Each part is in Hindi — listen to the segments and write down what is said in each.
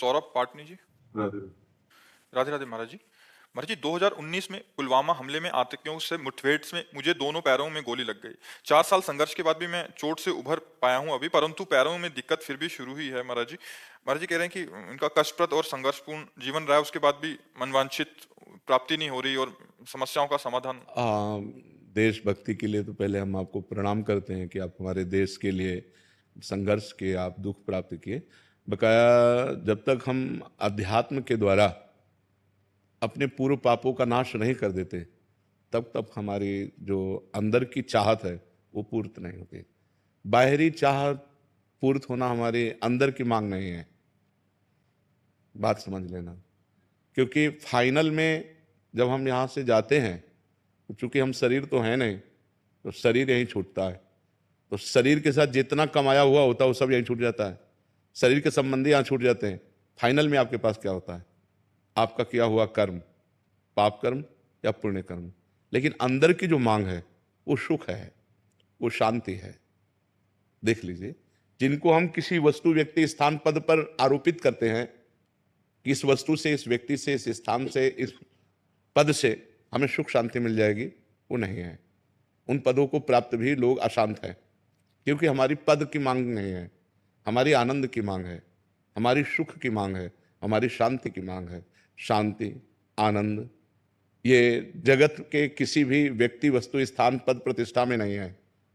सौरभ पाटनी जी। राधे। राधे राधे महाराज जी। महाराज जी, 2019 में पुलवामा हमले में आतंकियों से मुठभेड़ में मुझे दोनों पैरों में गोली लग गई। 4 साल संघर्ष के बाद भी मैं चोट से उभर पाया हूं अभी, परंतु पैरों में दिक्कत फिर भी शुरू ही है महाराज जी। महाराज जी कह रहे हैं कि उनका कष्टप्रद और संघर्षपूर्ण जीवन रहा है, उसके बाद भी मनवांछित प्राप्ति नहीं हो रही और समस्याओं का समाधान। आ, देशभक्ति के लिए तो पहले हम आपको प्रणाम करते हैं कि आप हमारे देश के लिए संघर्ष किए, आप दुख प्राप्त किए। बकाया जब तक हम अध्यात्म के द्वारा अपने पूर्व पापों का नाश नहीं कर देते, तब तक हमारी जो अंदर की चाहत है वो पूर्त नहीं होती। बाहरी चाहत पूर्त होना हमारे अंदर की मांग नहीं है, बात समझ लेना। क्योंकि फाइनल में जब हम यहाँ से जाते हैं, तो चूंकि हम शरीर तो है नहीं, तो शरीर यहीं छूटता है। तो शरीर के साथ जितना कमाया हुआ होता है वो सब यहीं छूट जाता है, शरीर के संबंधी यहाँ छूट जाते हैं। फाइनल में आपके पास क्या होता है? आपका किया हुआ कर्म, पाप कर्म या पुण्य कर्म। लेकिन अंदर की जो मांग है वो सुख है, वो शांति है। देख लीजिए, जिनको हम किसी वस्तु, व्यक्ति, स्थान, पद पर आरोपित करते हैं कि इस वस्तु से, इस व्यक्ति से, इस स्थान से, इस पद से हमें सुख शांति मिल जाएगी, वो नहीं है। उन पदों को प्राप्त भी लोग अशांत हैं, क्योंकि हमारी पद की मांग नहीं है, हमारी आनंद की मांग है, हमारी सुख की मांग है, हमारी शांति की मांग है। शांति, आनंद ये जगत के किसी भी व्यक्ति, वस्तु, स्थान, पद, प्रतिष्ठा में नहीं है,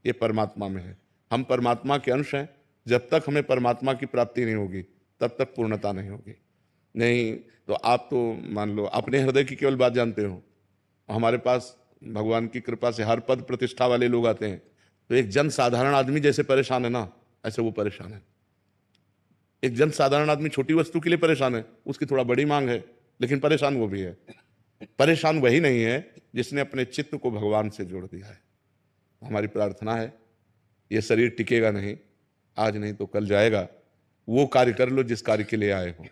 ये परमात्मा में है। हम परमात्मा के अंश हैं। जब तक हमें परमात्मा की प्राप्ति नहीं होगी, तब तक पूर्णता नहीं होगी। नहीं तो आप तो मान लो अपने हृदय की केवल बात जानते हो। हमारे पास भगवान की कृपा से हर पद प्रतिष्ठा वाले लोग आते हैं, तो एक जन साधारण आदमी जैसे परेशान है ना, ऐसे वो परेशान है। एक जन साधारण आदमी छोटी वस्तु के लिए परेशान है, उसकी थोड़ा बड़ी मांग है, लेकिन परेशान वो भी है। परेशान वही नहीं है जिसने अपने चित्त को भगवान से जोड़ दिया है। हमारी प्रार्थना है, ये शरीर टिकेगा नहीं, आज नहीं तो कल जाएगा। वो कार्य कर लो जिस कार्य के लिए आए हो।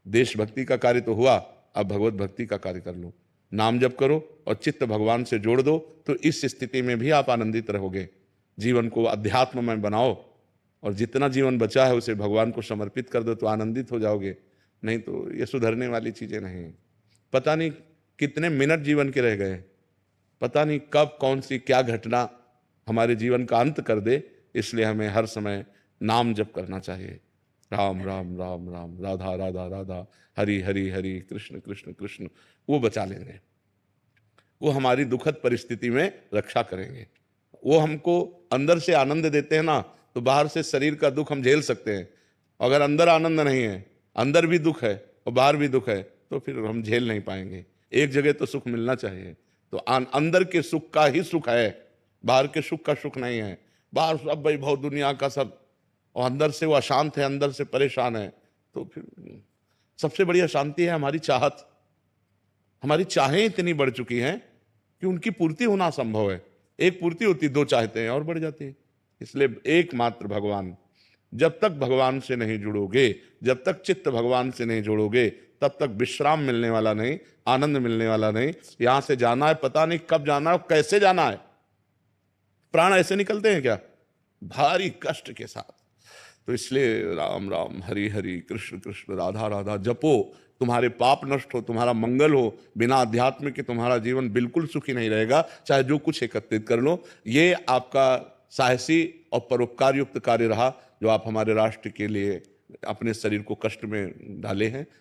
देशभक्ति का कार्य तो हुआ, अब भगवत भक्ति का कार्य कर लो। नाम जप करो और चित्त भगवान से जोड़ दो, तो इस स्थिति में भी आप आनंदित रहोगे। जीवन को अध्यात्म में बनाओ और जितना जीवन बचा है उसे भगवान को समर्पित कर दो, तो आनंदित हो जाओगे। नहीं तो ये सुधरने वाली चीजें नहीं। पता नहीं कितने मिनट जीवन के रह गए, पता नहीं कब कौन सी क्या घटना हमारे जीवन का अंत कर दे। इसलिए हमें हर समय नाम जप करना चाहिए। राम राम राम राम, राधा राधा राधा, हरि हरि हरि, कृष्ण कृष्ण कृष्ण। वो बचा लेंगे, वो हमारी दुखद परिस्थिति में रक्षा करेंगे। वो हमको अंदर से आनंद देते हैं ना, तो बाहर से शरीर का दुख हम झेल सकते हैं। अगर अंदर आनंद नहीं है, अंदर भी दुख है और बाहर भी दुख है, तो फिर हम झेल नहीं पाएंगे। एक जगह तो सुख मिलना चाहिए। तो अंदर के सुख का ही सुख है, बाहर के सुख का सुख नहीं है। बाहर सब वैभव दुनिया का सब, और अंदर से वो अशांत है, अंदर से परेशान है। तो फिर सबसे बड़ी अशांति है हमारी चाहत। हमारी चाहें इतनी बढ़ चुकी हैं कि उनकी पूर्ति होना असंभव है। एक पूर्ति होती, दो चाहते हैं और बढ़ जाती है। इसलिए एकमात्र भगवान। जब तक भगवान से नहीं जुड़ोगे, जब तक चित्त भगवान से नहीं जोड़ोगे, तब तक विश्राम मिलने वाला नहीं, आनंद मिलने वाला नहीं। यहां से जाना है, पता नहीं कब जाना है, कैसे जाना है। प्राण ऐसे निकलते हैं क्या? भारी कष्ट के साथ। तो इसलिए राम राम, हरि हरि, कृष्ण कृष्ण, राधा राधा जपो। तुम्हारे पाप नष्ट हो, तुम्हारा मंगल हो। बिना अध्यात्म के तुम्हारा जीवन बिल्कुल सुखी नहीं रहेगा, चाहे जो कुछ एकत्रित कर लो। ये आपका साहसी और परोपकार युक्त कार्य रहा, जो आप हमारे राष्ट्र के लिए अपने शरीर को कष्ट में डाले हैं।